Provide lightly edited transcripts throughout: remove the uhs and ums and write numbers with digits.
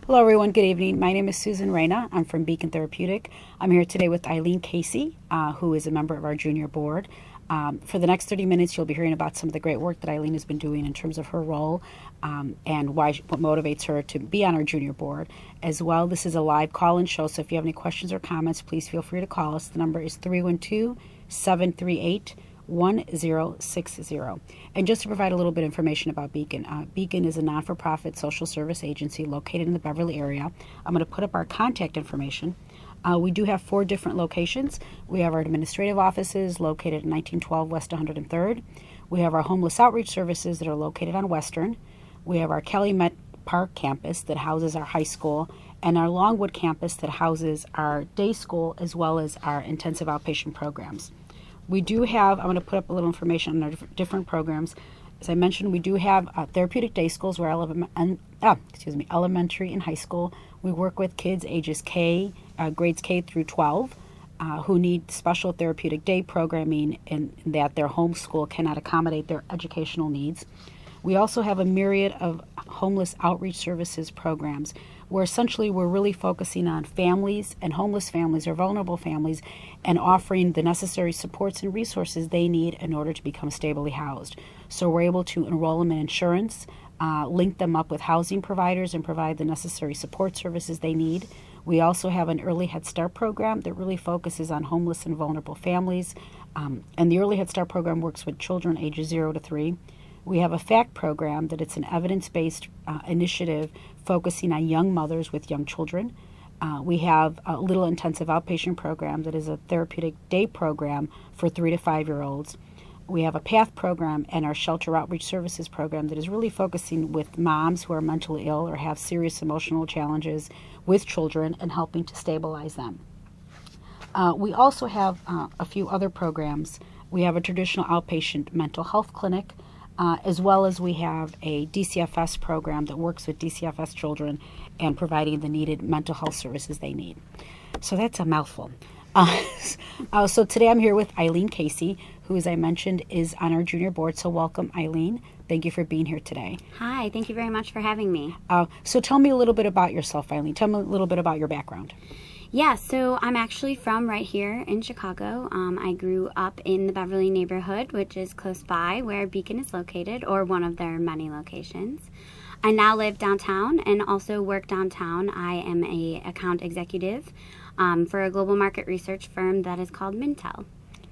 Hello, everyone. Good evening. My name is Susan Reyna. I'm from Beacon Therapeutic. I'm here today with Eileen Casey, who is a member of our junior board. For the next 30 minutes, you'll be hearing about some of the great work that Eileen has been doing in terms of her role and what motivates her to be on our junior board. As well, this is a live call-in show, so if you have any questions or comments, please feel free to call us. The number is 312-738-1060. And just to provide a little bit of information about Beacon, Beacon is a non-for-profit social service agency located in the Beverly area. I'm going to put up our contact information. We do have 4 different locations. We have our administrative offices located at 1912 West 103rd. We have our homeless outreach services that are located on Western. We have our Calumet Park campus that houses our high school, and our Longwood campus that houses our day school as well as our intensive outpatient programs. We do have, I'm going to put up a little information on our different programs. As I mentioned, we do have therapeutic day schools where elementary and high school. We work with kids ages grades K through 12, who need special therapeutic day programming and that their home school cannot accommodate their educational needs. We also have a myriad of homeless outreach services programs where essentially we're really focusing on families and homeless families or vulnerable families and offering the necessary supports and resources they need in order to become stably housed. So we're able to enroll them in insurance, link them up with housing providers, and provide the necessary support services they need. We also have an early Head Start program that really focuses on homeless and vulnerable families. And the early Head Start program works with children ages 0 to 3. We have a FACT program that it's an evidence-based initiative focusing on young mothers with young children. We have a little intensive outpatient program that is a therapeutic day program for 3 to 5-year-olds. We have a PATH program and our shelter outreach services program that is really focusing with moms who are mentally ill or have serious emotional challenges with children and helping to stabilize them. We also have a few other programs. We have a traditional outpatient mental health clinic, as well as we have a DCFS program that works with DCFS children and providing the needed mental health services they need. So that's a mouthful. So today I'm here with Eileen Casey, who, as I mentioned, is on our junior board. So welcome, Eileen. Thank you for being here today. Hi, thank you very much for having me. So tell me a little bit about yourself, Eileen. Tell me a little bit about your background. Yeah, so I'm actually from right here in Chicago. I grew up in the Beverly neighborhood, which is close by where Beacon is located, or one of their many locations. I now live downtown and also work downtown. I am an account executive for a global market research firm that is called Mintel.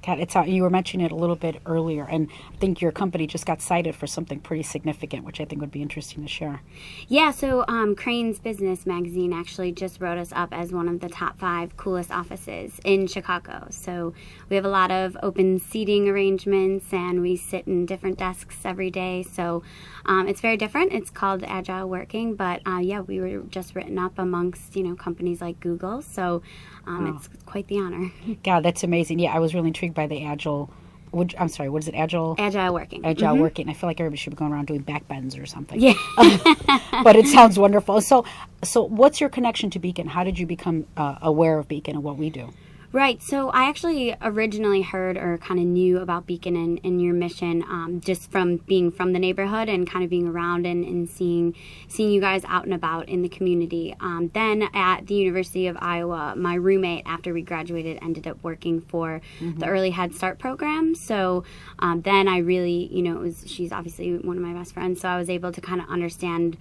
God, you were mentioning it a little bit earlier, and I think your company just got cited for something pretty significant, which I think would be interesting to share. Yeah, so Crane's Business magazine actually just wrote us up as one of the top 5 coolest offices in Chicago. So we have a lot of open seating arrangements, and we sit in different desks every day. So it's very different. It's called Agile Working, but yeah, we were just written up amongst companies like Google. So it's quite the honor. God, that's amazing. Yeah, I was really intrigued by the Agile. I'm sorry, what is it? Agile Working. Agile Working. I feel like everybody should be going around doing back bends or something. Yeah. But it sounds wonderful. So what's your connection to Beacon? How did you become aware of Beacon and what we do? Right. So I actually originally heard or kind of knew about Beacon and your mission just from being from the neighborhood and kind of being around and seeing you guys out and about in the community. Then at the University of Iowa, my roommate, after we graduated, ended up working for the Early Head Start program. So then I really, she's obviously one of my best friends, so I was able to kind of understand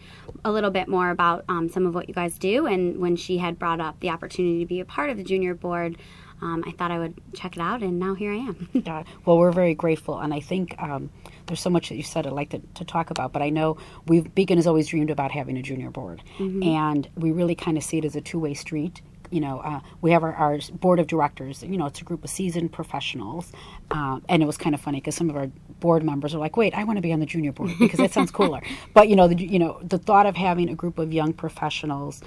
a little bit more about some of what you guys do. And when she had brought up the opportunity to be a part of the junior board, I thought I would check it out, and now here I am. Well, we're very grateful, and I think there's so much that you said I'd like to talk about, but I know Beacon has always dreamed about having a junior board, and we really kind of see it as a two-way street. We have our board of directors. It's a group of seasoned professionals, and it was kind of funny because some of our board members are like, "Wait, I want to be on the junior board because that sounds cooler." But the thought of having a group of young professionals,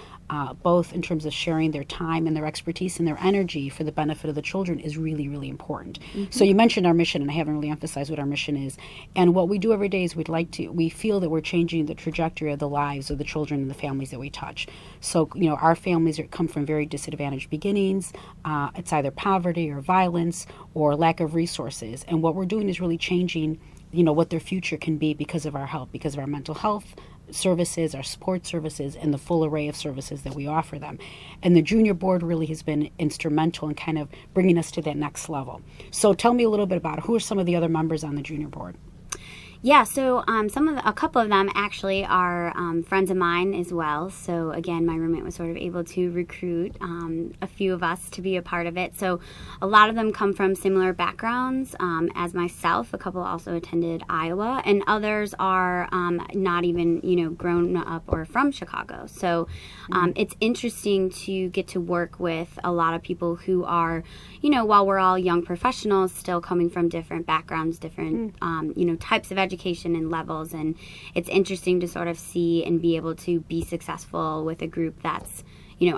both in terms of sharing their time and their expertise and their energy for the benefit of the children, is really, really important. So you mentioned our mission, and I haven't really emphasized what our mission is. And what we do every day is we feel that we're changing the trajectory of the lives of the children and the families that we touch. So our families come from very disadvantaged beginnings. It's either poverty or violence or lack of resources. And what we're doing is really changing what their future can be because of our help, because of our mental health services, our support services, and the full array of services that we offer them. And the junior board really has been instrumental in kind of bringing us to that next level. So tell me a little bit about who are some of the other members on the junior board? Yeah, so a couple of them actually are friends of mine as well. So again, my roommate was sort of able to recruit a few of us to be a part of it. So a lot of them come from similar backgrounds as myself. A couple also attended Iowa, and others are not even grown up or from Chicago. So it's interesting to get to work with a lot of people who are, while we're all young professionals, still coming from different backgrounds, different types of education and levels, and it's interesting to sort of see and be able to be successful with a group that's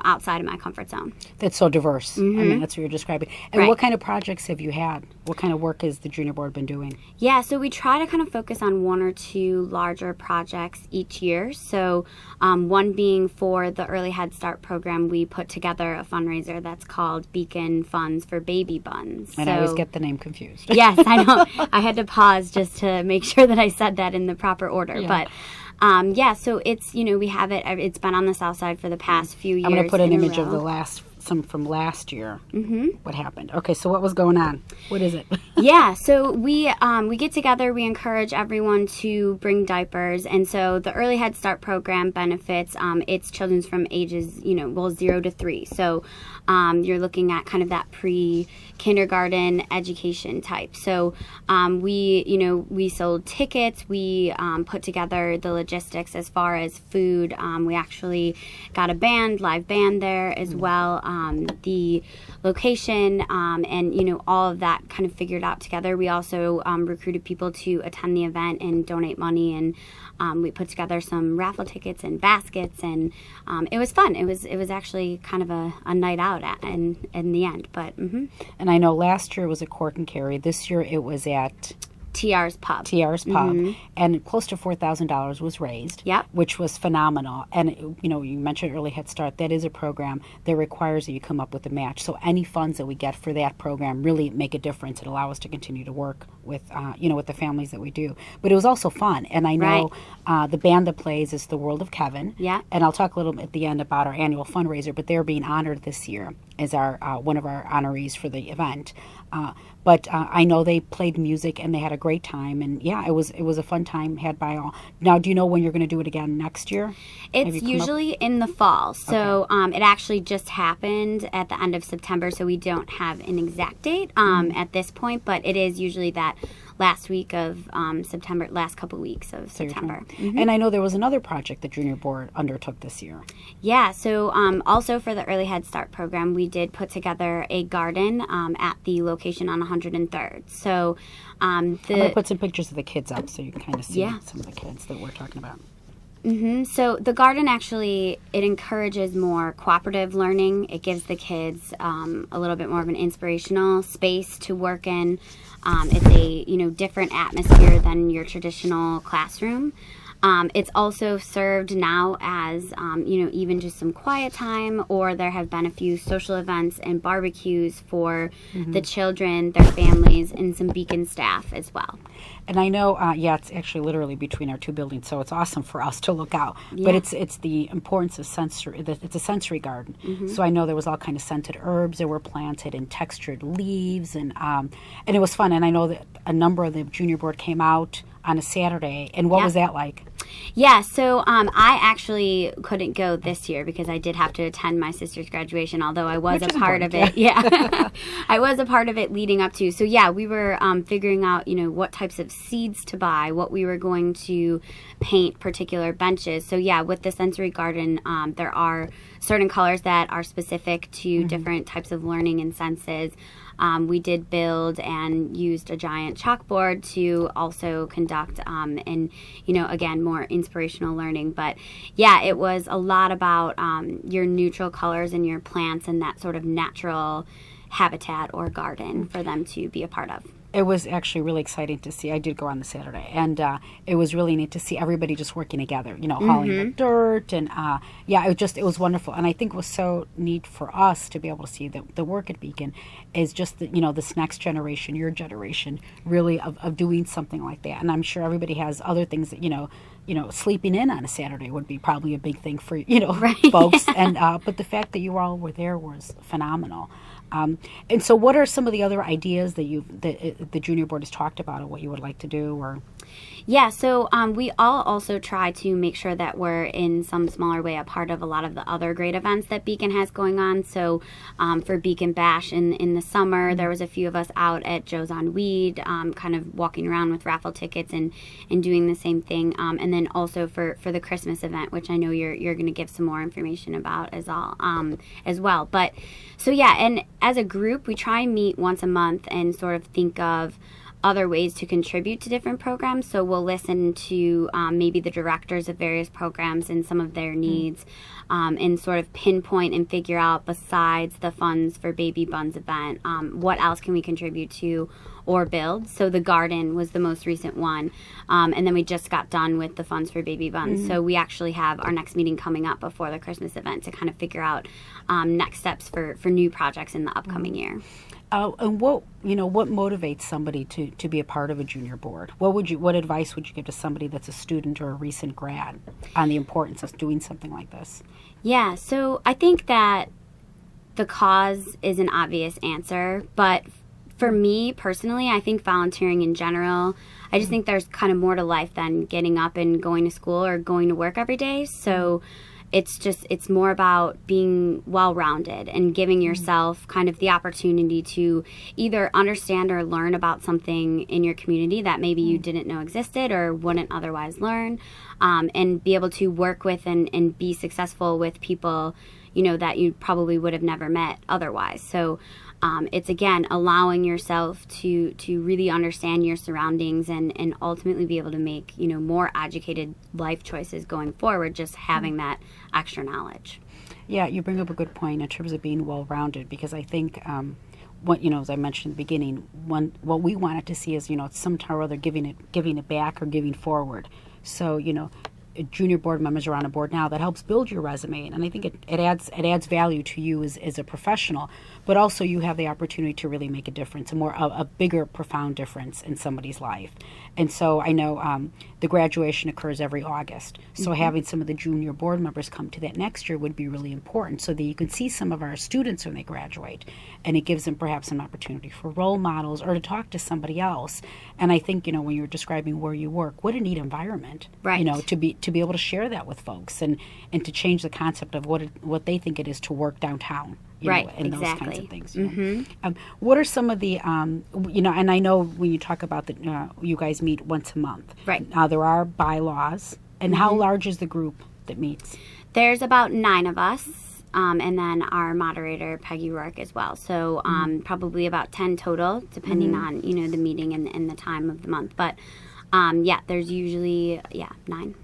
outside of my comfort zone. That's so diverse. I mean, that's what you're describing. And Right. what kind of projects have you had? What kind of work has the junior board been doing? Yeah, so we try to kind of focus on one or two larger projects each year. So one being for the Early Head Start program, we put together a fundraiser that's called Beacon Funds for Baby Buns. And I always get the name confused. Yes, I know. I had to pause just to make sure that I said that in the proper order. Yeah. But so it's, we have it, it's been on the south side for the past few years. I'm going to put an in a image of row. some from last year. What happened? Okay, so what was going on? What is it? Yeah, so we get together, we encourage everyone to bring diapers, and so the Early Head Start program benefits it's children from ages 0 to 3. So you're looking at kind of that pre-kindergarten education type. So we sold tickets, we put together the logistics as far as food. We actually got a live band there as well. The location and all of that kind of figured out together. We also recruited people to attend the event and donate money, and we put together some raffle tickets and baskets, and it was fun. It was actually kind of a night out in the end. But And I know last year was at Cork and Kerry. This year it was at TR's Pub. And close to $4,000 was raised, Yep. which was phenomenal. And you mentioned Early Head Start. That is a program that requires that you come up with a match. So any funds that we get for that program really make a difference. It allows us to continue to work with with the families that we do. But it was also fun. And I know the band that plays is the World of Kevin. Yeah. And I'll talk a little bit at the end about our annual fundraiser. But they're being honored this year as our one of our honorees for the event. But I know they played music and they had a great time, and it was a fun time had by all. Now, do you know when you're going to do it again next year? It's usually in the fall, so it actually just happened at the end of September, so we don't have an exact date at this point, but it is usually that last week of September, last couple weeks of September. And I know there was another project the junior board undertook this year. Yeah, so also for the Early Head Start program, we did put together a garden at the location on 103rd. So I'm going to put some pictures of the kids up so you can kind of see some of the kids that we're talking about. So the garden actually, it encourages more cooperative learning. It gives the kids a little bit more of an inspirational space to work in. It's a different atmosphere than your traditional classroom. It's also served now as, even just some quiet time, or there have been a few social events and barbecues for the children, their families, and some Beacon staff as well. And I know, it's actually literally between our two buildings, so it's awesome for us to look out. Yeah. But it's the importance of sensory. It's a sensory garden, so I know there was all kind of scented herbs that were planted and textured leaves, and it was fun. And I know that a number of the junior board came out on a Saturday. And what was that like? Yeah, so I actually couldn't go this year because I did have to attend my sister's graduation, although I was a part of it. Yeah, I was a part of it leading up to. So yeah, we were figuring out, what types of seeds to buy, what we were going to paint particular benches. So yeah, with the sensory garden, there are certain colors that are specific to different types of learning and senses. We did build and used a giant chalkboard to also conduct and, again, more inspirational learning. But yeah, it was a lot about your neutral colors and your plants and that sort of natural habitat or garden for them to be a part of. It was actually really exciting to see. I did go on the Saturday, and it was really neat to see everybody just working together, hauling the dirt, and it was wonderful. And I think it was so neat for us to be able to see the work at Beacon is just this next generation, your generation, really of doing something like that. And I'm sure everybody has other things that, sleeping in on a Saturday would be probably a big thing for, right. folks. And but the fact that you all were there was phenomenal. And so what are some of the other ideas that the junior board has talked about, or what you would like to do? Or Yeah, so we all also try to make sure that we're in some smaller way a part of a lot of the other great events that Beacon has going on. So for Beacon Bash in the summer, there was a few of us out at Joe's on Weed, kind of walking around with raffle tickets and doing the same thing. And then also for the Christmas event, which I know you're going to give some more information about as well. But so yeah, and as a group, we try and meet once a month and sort of think of other ways to contribute to different programs. So we'll listen to maybe the directors of various programs and some of their needs, and sort of pinpoint and figure out, besides the funds for Baby Buns event, what else can we contribute to or build. So the garden was the most recent one, and then we just got done with the funds for Baby Buns. So we actually have our next meeting coming up before the Christmas event to kind of figure out next steps for new projects in the upcoming year. And what motivates somebody to be a part of a junior board? What advice would you give to somebody that's a student or a recent grad on the importance of doing something like this? Yeah, so I think that the cause is an obvious answer, but for me personally, I think volunteering in general, I just think there's kind of more to life than getting up and going to school or going to work every day. So it's more about being well-rounded and giving yourself kind of the opportunity to either understand or learn about something in your community that maybe you didn't know existed or wouldn't otherwise learn, and be able to work with and be successful with people, that you probably would have never met otherwise. So it's, again, allowing yourself to really understand your surroundings and ultimately be able to make, more educated life choices going forward, just having that extra knowledge. Yeah, you bring up a good point in terms of being well-rounded, because I think as I mentioned in the beginning, what we wanted to see is, sometime or other giving it back or giving forward. So, junior board members are on a board now that helps build your resume, and I think it adds value to you as a professional, but also you have the opportunity to really make a difference, a bigger, profound difference in somebody's life. And so I know the graduation occurs every August, so having some of the junior board members come to that next year would be really important, so that you can see some of our students when they graduate, and it gives them perhaps an opportunity for role models or to talk to somebody else. And I think, when you're describing where you work, what a neat environment, right? To be able to share that with folks and to change the concept of what they think it is to work downtown, right? And exactly. those kinds of things. What are some of the, and I know when you talk about that, you guys meet once a month. Right. There are bylaws. And how large is the group that meets? There's about 9 of us. And then our moderator, Peggy Rourke, as well. So probably about 10 total, depending on, the meeting and the time of the month. But, there's usually, 9.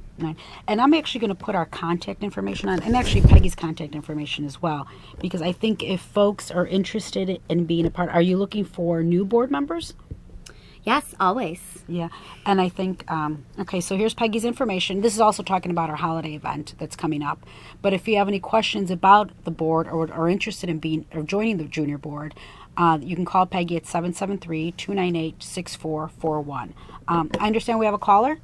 And I'm actually going to put our contact information on, and actually Peggy's contact information as well, because I think if folks are interested in being a part, are you looking for new board members? Yes, always. Yeah, and I think, okay, so here's Peggy's information. This is also talking about our holiday event that's coming up. But if you have any questions about the board or are interested in joining the junior board, you can call Peggy at 773-298-6441. I understand we have a caller?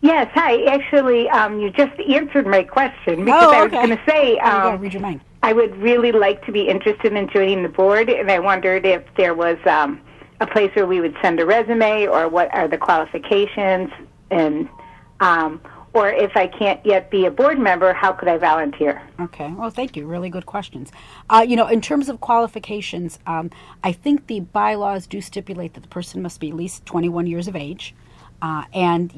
Yes, hi. Actually, you just answered my question, because I was going to say read your mind. I would really like to be interested in joining the board, and I wondered if there was a place where we would send a resume, or what are the qualifications, and or if I can't yet be a board member, how could I volunteer? Okay. Well, thank you. Really good questions. In terms of qualifications, I think the bylaws do stipulate that the person must be at least 21 years of age. And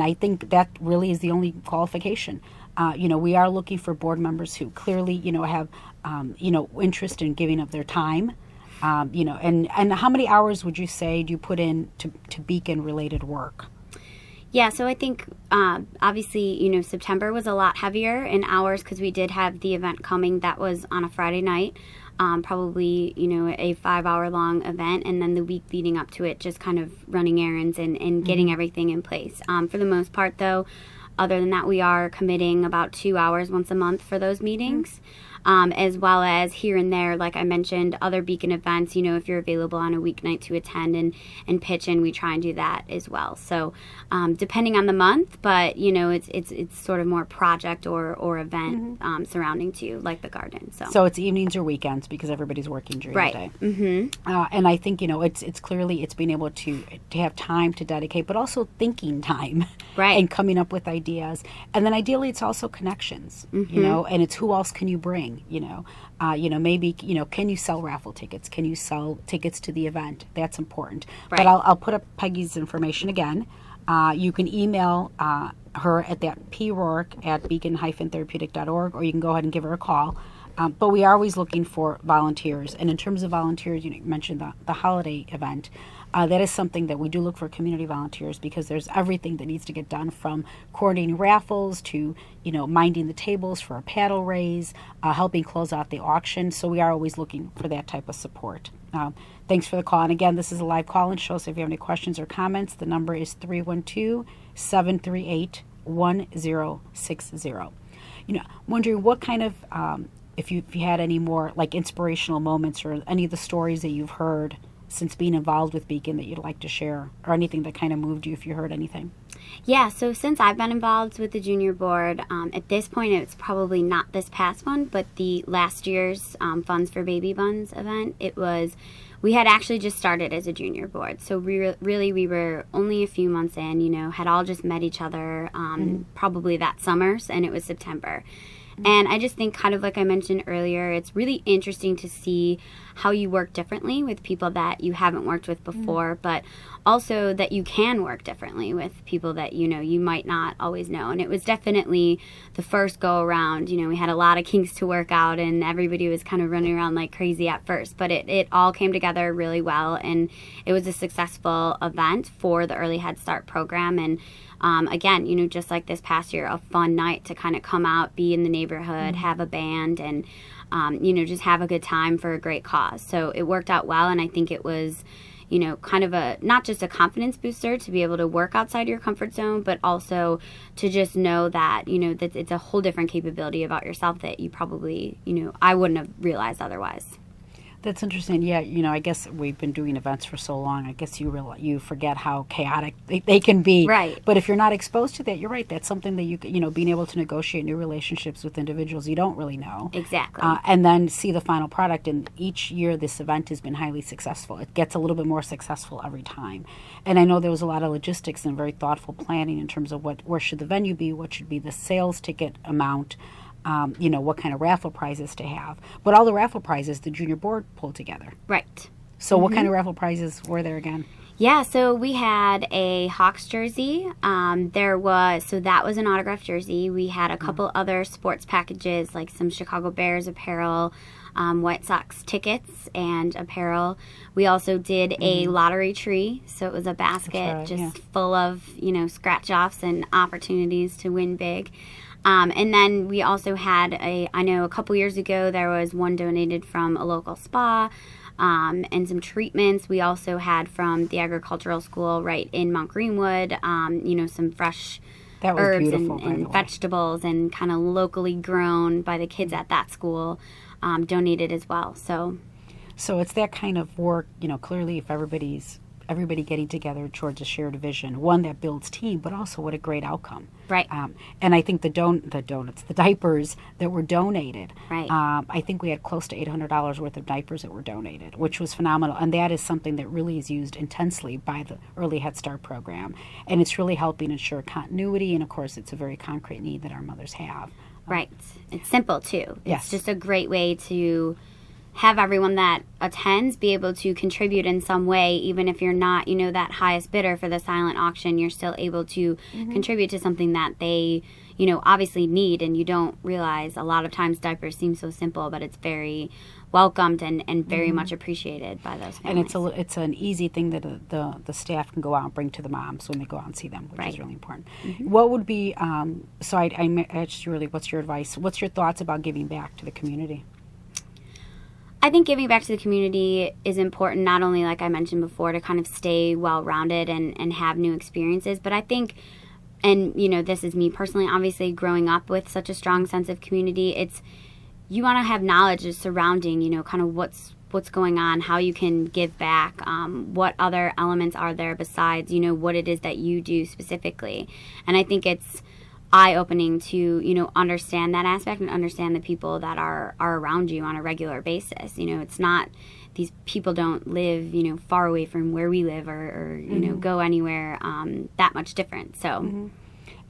I think that really is the only qualification. We are looking for board members who clearly, have, interest in giving of their time. And how many hours would you say do you put in to Beacon related work? Yeah, so I think obviously, September was a lot heavier in hours because we did have the event coming that was on a Friday night, probably, a 5-hour-long event, and then the week leading up to it, just kind of running errands and getting everything in place. For the most part, though, other than that, we are committing about 2 hours once a month for those meetings. As well as here and there, like I mentioned, other Beacon events, if you're available on a weeknight to attend and pitch in, we try and do that as well. So depending on the month, but, it's sort of more project or event surrounding to, like the garden. So it's evenings or weekends because everybody's working during the day. Mm-hmm. And I think, it's clearly it's being able to have time to dedicate, but also thinking time. Right. And coming up with ideas. And then ideally it's also connections, and it's who else can you bring? Maybe, can you sell raffle tickets? Can you sell tickets to the event? That's important. Right. But I'll put up Peggy's information again. You can email her at that prourke@beacon-therapeutic.org, or you can go ahead and give her a call. But we are always looking for volunteers. And in terms of volunteers, you mentioned the holiday event. That is something that we do look for community volunteers because there's everything that needs to get done from coordinating raffles to, minding the tables for a paddle raise, helping close out the auction. So we are always looking for that type of support. Thanks for the call. And again, this is a live call-in show, so if you have any questions or comments, the number is 312-738-1060. Wondering what kind of, if you had any more like inspirational moments or any of the stories that you've heard since being involved with Beacon that you'd like to share, or anything that kind of moved you if you heard anything? Yeah, so since I've been involved with the junior board, at this point it's probably not this past one, but the last year's Funds for Baby Buns event, we had actually just started as a junior board. So we were only a few months in, had all just met each other probably that summer, and it was September. And I just think, kind of like I mentioned earlier, it's really interesting to see how you work differently with people that you haven't worked with before, but also that you can work differently with people that, you might not always know. And it was definitely the first go around, we had a lot of kinks to work out and everybody was kind of running around like crazy at first, but it all came together really well. And it was a successful event for the Early Head Start program. And again, just like this past year, a fun night to kind of come out, be in the neighborhood, have a band, and, just have a good time for a great cause. So it worked out well, and I think it was, kind of not just a confidence booster to be able to work outside your comfort zone, but also to just know that, that it's a whole different capability about yourself that you probably, I wouldn't have realized otherwise. That's interesting. Yeah, I guess we've been doing events for so long. I guess you forget how chaotic they can be. Right. But if you're not exposed to that, you're right. That's something that being able to negotiate new relationships with individuals you don't really know. Exactly. And then see the final product. And each year this event has been highly successful. It gets a little bit more successful every time. And I know there was a lot of logistics and very thoughtful planning in terms of where should the venue be, what should be the sales ticket amount. What kind of raffle prizes to have. But all the raffle prizes the junior board pulled together. Right. So what kind of raffle prizes were there again? Yeah, so we had a Hawks jersey. So that was an autographed jersey. We had a couple other sports packages, like some Chicago Bears apparel, White Sox tickets and apparel. We also did a lottery tree. So it was a basket full of, scratch-offs and opportunities to win big. And then we also had I know a couple years ago there was one donated from a local spa and some treatments. We also had from the agricultural school right in Mount Greenwood, some fresh herbs and vegetables and kind of locally grown by the kids at that school donated as well. So it's that kind of work, clearly if everybody getting together towards a shared vision, one that builds team, but also what a great outcome. Right. And I think the diapers that were donated, right. I think we had close to $800 worth of diapers that were donated, which was phenomenal. And that is something that really is used intensely by the Early Head Start program. And it's really helping ensure continuity. And of course, it's a very concrete need that our mothers have. Right. It's simple too. Yes. It's just a great way to have everyone that attends be able to contribute in some way, even if you're not, that highest bidder for the silent auction, you're still able to contribute to something that they, obviously need, and you don't realize a lot of times diapers seem so simple, but it's very welcomed and very much appreciated by those families. And it's an easy thing that the staff can go out and bring to the moms when they go out and see them, which Right. is really important. What would be, so I asked you really, what's your advice? What's your thoughts about giving back to the community? I think giving back to the community is important, not only, like I mentioned before, to kind of stay well-rounded and have new experiences, but I think, and, you know, this is me personally, obviously, growing up with such a strong sense of community, it's, you want to have knowledge surrounding, you know, kind of what's going on, how you can give back, what other elements are there besides, you know, what it is that you do specifically. And I think it's eye-opening to, you know, understand that aspect and understand the people that are around you on a regular basis. You know, it's not, these people don't live, you know, far away from where we live or you know, go anywhere that much different. So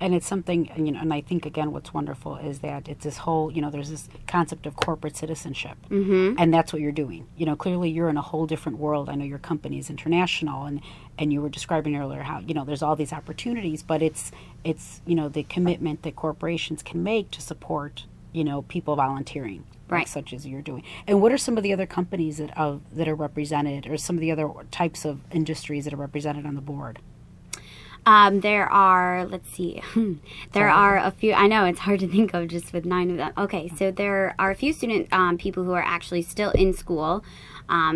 And it's something, you know, and I think, again, what's wonderful is that it's this whole, you know, there's this concept of corporate citizenship. And that's what you're doing. You know, clearly you're in a whole different world. I know your company is international, and you were describing earlier how, you know, there's all these opportunities, but it's you know, the commitment that corporations can make to support, you know, people volunteering. Like Right. such as you're doing. And what are some of the other companies that are represented, or some of the other types of industries that are represented on the board? There are, let's see, there are a few, I know it's hard to think of just with 9 of them. Okay, so there are a few student people who are actually still in school.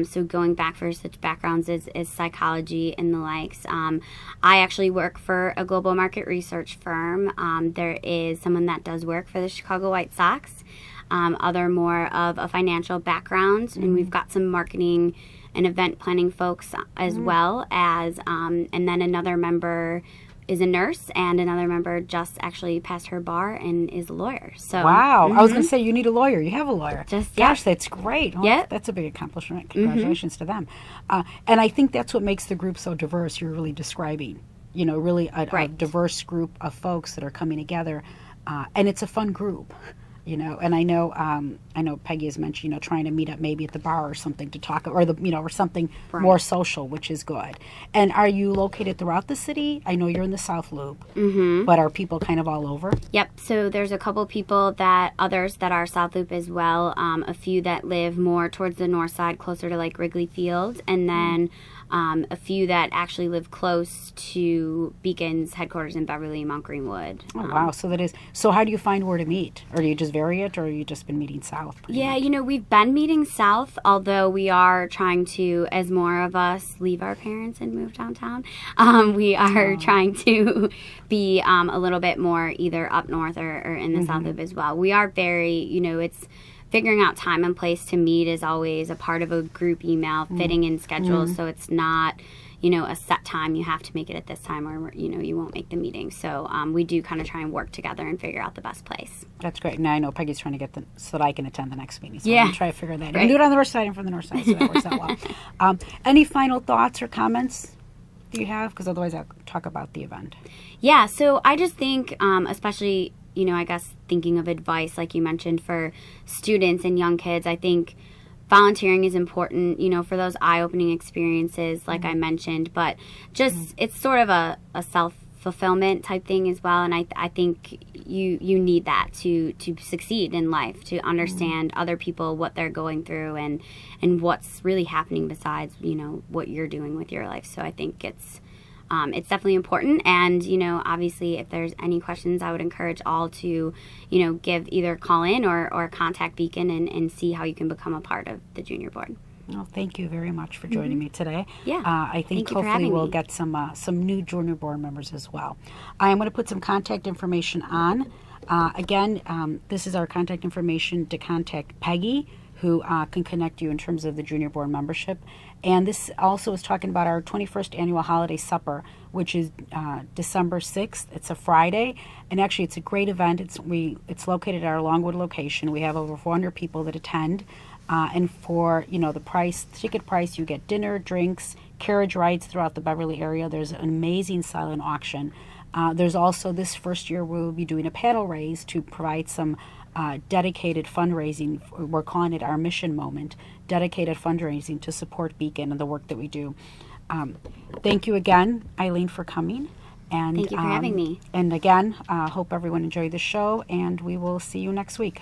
So going back for such backgrounds as psychology and the likes. I actually work for a global market research firm. There is someone that does work for the Chicago White Sox, other more of a financial background, and we've got some marketing and event planning folks as well as, and then another member is a nurse, and another member just actually passed her bar and is a lawyer. So Wow. I was going to say, you need a lawyer. You have a lawyer. Just- Gosh, yeah. that's great. Well, Yeah. That's a big accomplishment. Congratulations to them. And I think that's what makes the group so diverse. You're really describing, you know, really a Right. diverse group of folks that are coming together. And it's a fun group. You know, and I know Peggy has mentioned, you know, trying to meet up maybe at the bar or something to talk, or the, you know, or something Right. more social, which is good. And are you located throughout the city? I know you're in the South Loop, but are people kind of all over? Yep. So there's a couple people others that are South Loop as well. A few that live more towards the north side, closer to like Wrigley Field, and then a few that actually live close to Beacon's headquarters in Beverly, Mount Greenwood. Oh, wow. So that is. So how do you find where to meet? Or do you just vary it, or you just been meeting south? pretty Yeah, much? you know, we've been meeting south, although we are trying to, as more of us leave our parents and move downtown, we are trying to be a little bit more either up north or in the South Loop as well. We are very, you know, it's figuring out time and place to meet is always a part of a group email, fitting in schedules, so it's not, you know, a set time, you have to make it at this time or, you know, you won't make the meeting. So we do kind of try and work together and figure out the best place. That's great. Now I know Peggy's trying to get so that I can attend the next meeting. So Yeah. I'm going to try to figure that out. Right. And do it on the north side and from the north side, so that works out well. Any final thoughts or comments do you have? Because otherwise I'll talk about the event. Yeah, so I just think, especially, you know, I guess thinking of advice, like you mentioned, for students and young kids, I think volunteering is important, you know, for those eye-opening experiences, like I mentioned, but just it's sort of a self-fulfillment type thing as well, and I think you need that to succeed in life, to understand other people, what they're going through, and what's really happening besides, you know, what you're doing with your life. So I think it's definitely important, and, you know, obviously if there's any questions, I would encourage all to, you know, either call in or contact Beacon and see how you can become a part of the junior board. Well, thank you very much for joining me today. Yeah. I think Thank you for hopefully having we'll me. get some new junior board members as well. I am going to put some contact information on. Again, this is our contact information to contact Peggy, who can connect you in terms of the junior board membership. And this also is talking about our 21st annual holiday supper, which is December 6th. It's a Friday, and actually it's a great event. It's located at our Longwood location. We have over 400 people that attend. And for, you know, the ticket price, you get dinner, drinks, carriage rides throughout the Beverly area. There's an amazing silent auction. There's also, this first year, we'll be doing a panel raise to provide some dedicated fundraising. We're calling it our mission moment, dedicated fundraising to support Beacon and the work that we do. Thank you again, Eileen, for coming. And Thank you for having me. And again, hope everyone enjoyed the show, and we will see you next week.